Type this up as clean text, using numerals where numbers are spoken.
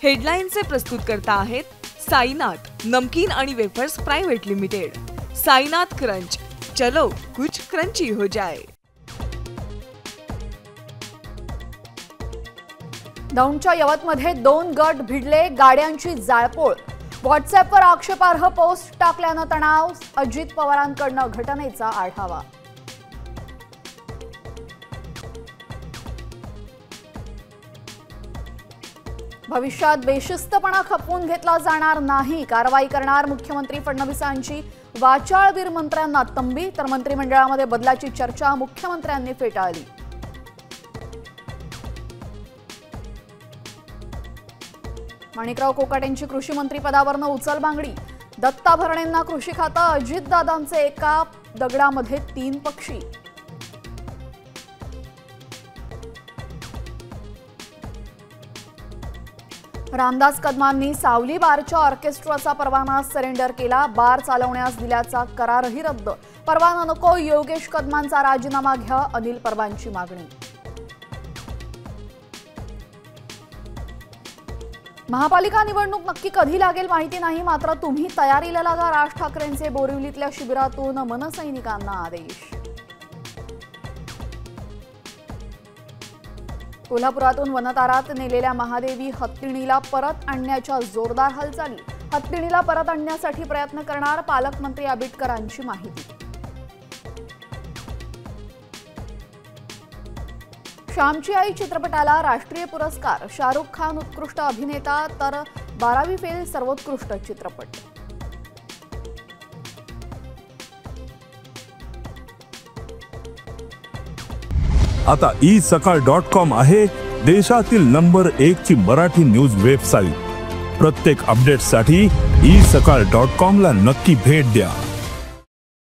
हेडलाईनचे प्रस्तुतकर्ता आहेत साईनाथ नमकीन आणि wafers private limited. Sainath crunch, चलो कुछ क्रंची हो जाए। दौंडच्या यवतमध्ये 2 गट भिडले, गाड्यांची जाळपोळ। व्हॉट्सअॅपवर आक्षेपार्ह पोस्ट टाकल्यानं तणाव, अजित पवारांकडनं घटनेचा आढावा। भविष्यात बेशिस्तपणा खपवून घेतला जाणार नाही, कारवाई करणार मुख्यमंत्री फडणवीसांची। वाचाळवीर मंत्र्यांना तंबी, तर मंत्रिमंडळामध्ये बदलाची चर्चा मुख्यमंत्र्यांनी फेटाळली। माणिकराव कोकाटेंची कृषी मंत्री पदावरनं उचलबांगडी, दत्ता भरणेंना कृषी खातं, अजितदादांचे एका दगडामध्ये 3 पक्षी। रामदास कदमांनी सावली बारच्या ऑर्केस्ट्राचा परवाना सरेंडर केला, बार चालवण्यास दिल्याचा करारही रद्द। परवाना नको, योगेश कदमांचा राजीनामा घ्या, अनिल परबांची मागणी। महापालिका निवडणूक नक्की कधी लागेल माहिती नाही, मात्र तुम्ही तयारीला लागा, राज ठाकरेंचे बोरिवलीतल्या शिबिरातून मनसैनिकांना आदेश। कोल्हापुरातून वनतारात नेलेल्या महादेवी हत्तीणीला परत आणण्याच्या जोरदार हालचाली। हत्तीणीला परत आणण्यासाठी प्रयत्न करणार, पालकमंत्री आबिटकरांची माहिती। श्यामची आई चित्रपटाला राष्ट्रीय पुरस्कार, शाहरुख खान उत्कृष्ट अभिनेता तर 12वी फेल सर्वोत्कृष्ट चित्रपट। आता isakal.com आहे देशातील नंबर 1 ची मराठी न्यूज वेबसाईट। प्रत्येक अपडेटसाठी isakal.com ला नक्की भेट द्या।